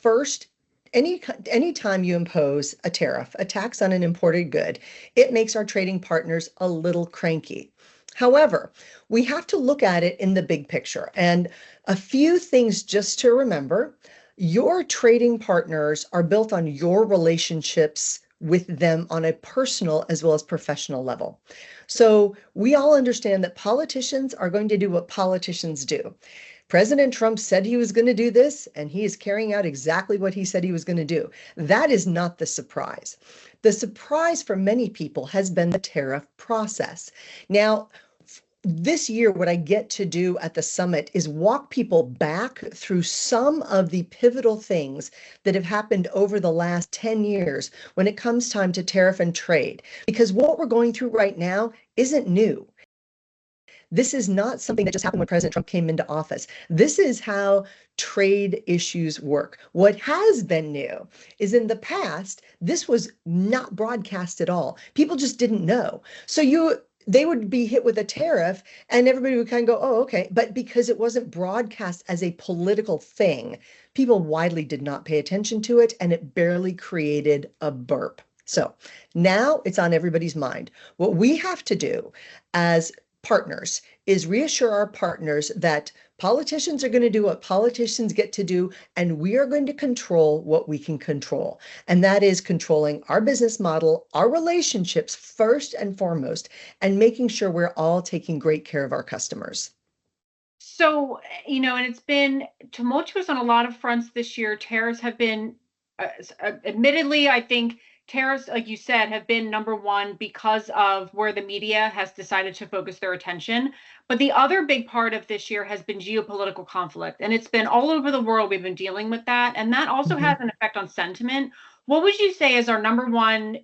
first, any time you impose a tariff, a tax on an imported good, it makes our trading partners a little cranky. However, we have to look at it in the big picture. And a few things just to remember: your trading partners are built on your relationships with them on a personal as well as professional level. So we all understand that politicians are going to do what politicians do. President Trump said he was going to do this, and he is carrying out exactly what he said he was going to do. That is not the surprise. The surprise for many people has been the tariff process. Now, this year, what I get to do at the summit is walk people back through some of the pivotal things that have happened over the last 10 years when it comes time to tariff and trade. Because what we're going through right now isn't new. This is not something that just happened when President Trump came into office. This is how trade issues work. What has been new is, in the past, this was not broadcast at all. People just didn't know. So they would be hit with a tariff and everybody would kind of go, oh, okay. But because it wasn't broadcast as a political thing, people widely did not pay attention to it, and it barely created a burp. So now it's on everybody's mind. What we have to do as partners is reassure our partners that politicians are going to do what politicians get to do, and we are going to control what we can control. And that is controlling our business model, our relationships first and foremost, and making sure we're all taking great care of our customers. So, and it's been tumultuous on a lot of fronts this year. Tariffs have been, admittedly, I think tariffs, like you said, have been number one because of where the media has decided to focus their attention. But the other big part of this year has been geopolitical conflict. And it's been all over the world. We've been dealing with that. And that also has an effect on sentiment. What would you say is our number one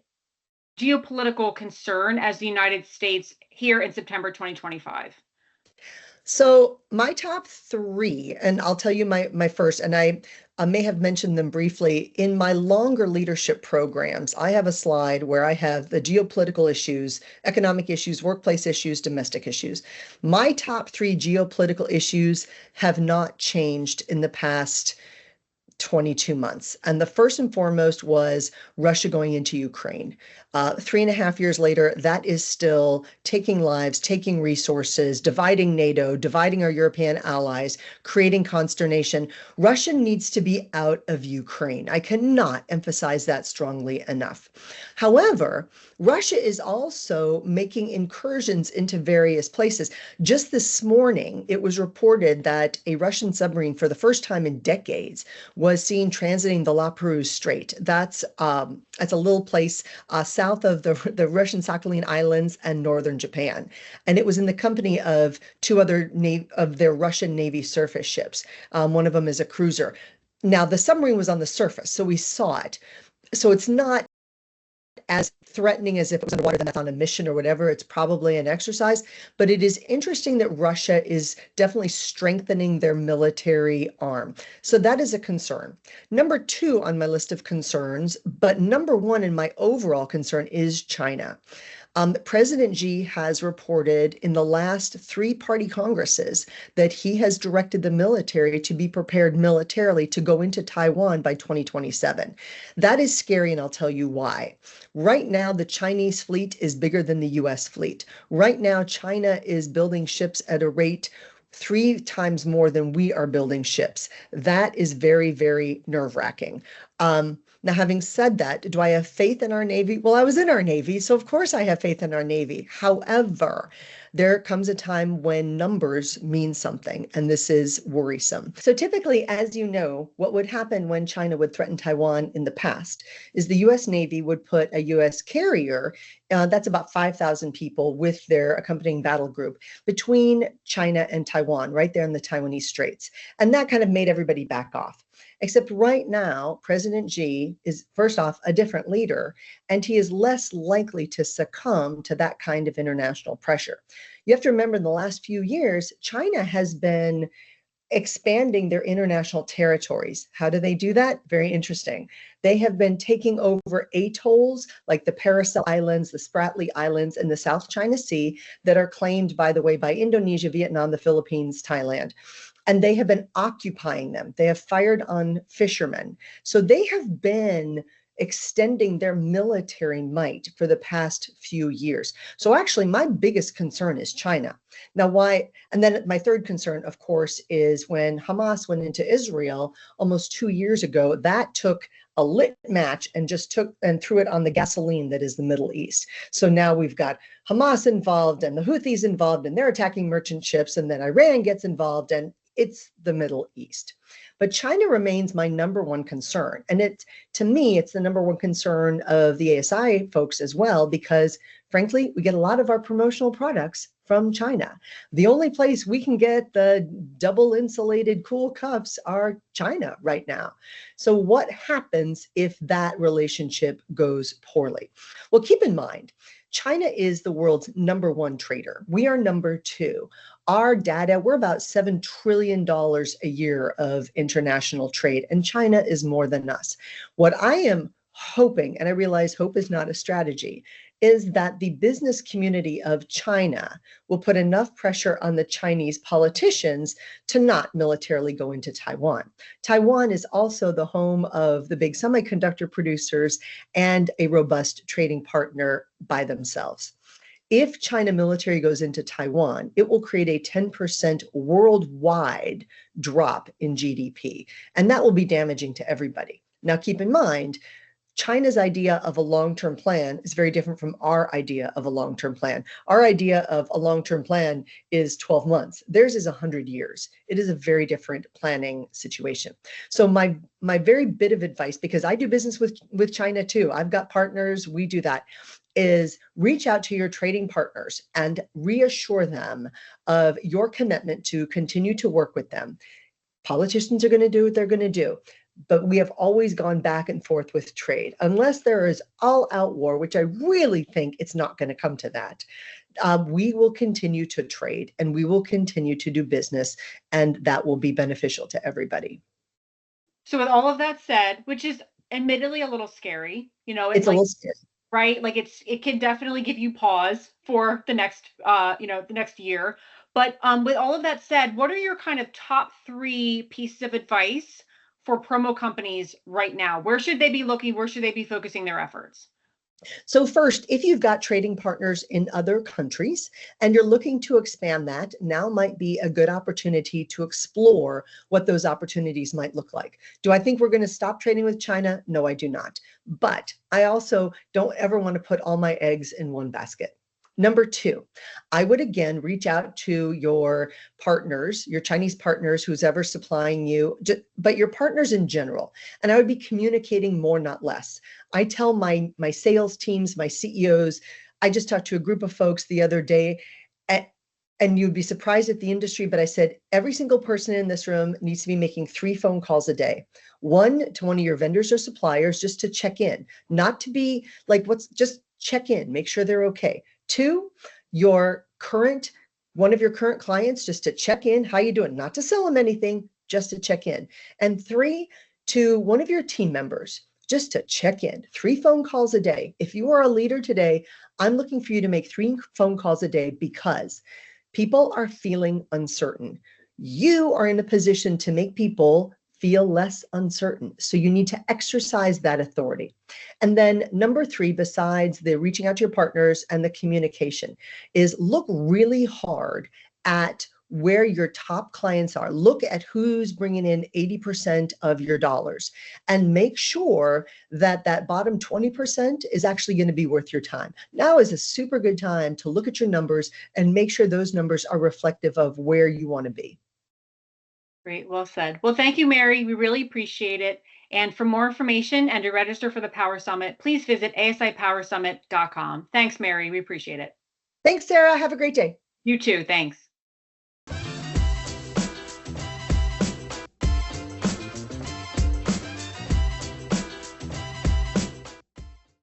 geopolitical concern as the United States here in September 2025? So my top three, and I'll tell you my first, and I may have mentioned them briefly. In my longer leadership programs, I have a slide where I have the geopolitical issues, economic issues, workplace issues, domestic issues. My top three geopolitical issues have not changed in the past 22 months. And the first and foremost was Russia going into Ukraine. 3.5 years later, that is still taking lives, taking resources, dividing NATO, dividing our European allies, creating consternation. Russia needs to be out of Ukraine. I cannot emphasize that strongly enough. However, Russia is also making incursions into various places. Just this morning, it was reported that a Russian submarine, for the first time in decades, was seen transiting the La Perouse Strait. That's a little place south of the Russian Sakhalin Islands and northern Japan. And it was in the company of two other of their Russian Navy surface ships. One of them is a cruiser. Now, the submarine was on the surface, so we saw it. So it's not as threatening as if it was underwater, then that's on a mission or whatever. It's probably an exercise, but it is interesting that Russia is definitely strengthening their military arm. So that is a concern. Number two on my list of concerns, but number one in my overall concern, is China. President Xi has reported in the last three-party congresses that he has directed the military to be prepared militarily to go into Taiwan by 2027. That is scary, and I'll tell you why. Right now, the Chinese fleet is bigger than the US fleet. Right now, China is building ships at a rate 3 times more than we are building ships. That is very, very nerve-wracking. Now, having said that, do I have faith in our Navy? Well, I was in our Navy, so of course I have faith in our Navy. However, there comes a time when numbers mean something, and this is worrisome. So typically, as you know, what would happen when China would threaten Taiwan in the past is the US Navy would put a US carrier, that's about 5,000 people with their accompanying battle group, between China and Taiwan, right there in the Taiwanese Straits. And that kind of made everybody back off. Except right now, President Xi is, first off, a different leader, and he is less likely to succumb to that kind of international pressure. You have to remember, in the last few years, China has been expanding their international territories. How do they do that? Very interesting. They have been taking over atolls like the Paracel Islands, the Spratly Islands, and the South China Sea that are claimed, by the way, by Indonesia, Vietnam, the Philippines, Thailand. and they have been occupying them. They have fired on fishermen. So they have been extending their military might for the past few years. So actually, my biggest concern is China. Now, why? And then my third concern, of course, is when Hamas went into Israel almost 2 years ago, that took a lit match and just took and threw it on the gasoline that is the Middle East. So now we've got Hamas involved and the Houthis involved, and they're attacking merchant ships, and then Iran gets involved, and it's the Middle East. But China remains my number one concern. And to me, it's the number one concern of the ASI folks as well, because frankly, we get a lot of our promotional products from China. The only place we can get the double insulated cool cups are China right now. So what happens if that relationship goes poorly? Well, keep in mind, China is the world's number one trader. We are number two. Our data, we're about $7 trillion a year of international trade, and China is more than us. What I am hoping, and I realize hope is not a strategy, is that the business community of China will put enough pressure on the Chinese politicians to not militarily go into Taiwan. Taiwan is also the home of the big semiconductor producers and a robust trading partner by themselves. If China military goes into Taiwan, it will create a 10% worldwide drop in GDP, and that will be damaging to everybody. Now, keep in mind, China's idea of a long-term plan is very different from our idea of a long-term plan. Our idea of a long-term plan is 12 months. Theirs is 100 years. It is a very different planning situation. So my very bit of advice, because I do business with China too, I've got partners, we do that, is reach out to your trading partners and reassure them of your commitment to continue to work with them. Politicians are going to do what they're going to do. But we have always gone back and forth with trade. Unless there is all-out war, which I really think it's not going to come to that, we will continue to trade and we will continue to do business, and that will be beneficial to everybody. So with all of that said, which is admittedly a little scary, it's like, a little scary. Right? Like it can definitely give you pause for the next, the next year. But with all of that said, what are your kind of top 3 pieces of advice for promo companies right now? Where should they be looking? Where should they be focusing their efforts? So first, if you've got trading partners in other countries and you're looking to expand that, now might be a good opportunity to explore what those opportunities might look like. Do I think we're going to stop trading with China? No, I do not. But I also don't ever want to put all my eggs in one basket. Number 2, I would again reach out to your partners, your Chinese partners, who's ever supplying you, but your partners in general. And I would be communicating more, not less. I tell my sales teams, my CEOs, I just talked to a group of folks the other day, and you'd be surprised at the industry, but I said, every single person in this room needs to be making 3 phone calls a day. 1 to one of your vendors or suppliers, just to check in, not to be like, just check in, make sure they're okay. 2, one of your current clients, just to check in, how you doing? Not to sell them anything, just to check in. And 3, to one of your team members, just to check in. 3 phone calls a day. If you are a leader today, I'm looking for you to make 3 phone calls a day, because people are feeling uncertain. You are in a position to make people feel less uncertain. So you need to exercise that authority. And then number 3, besides the reaching out to your partners and the communication, is look really hard at where your top clients are. Look at who's bringing in 80% of your dollars, and make sure that that bottom 20% is actually going to be worth your time. Now is a super good time to look at your numbers and make sure those numbers are reflective of where you want to be. Great. Well said. Well, thank you, Mary. We really appreciate it. And for more information and to register for the Power Summit, please visit asipowersummit.com. Thanks, Mary. We appreciate it. Thanks, Sarah. Have a great day. You too. Thanks.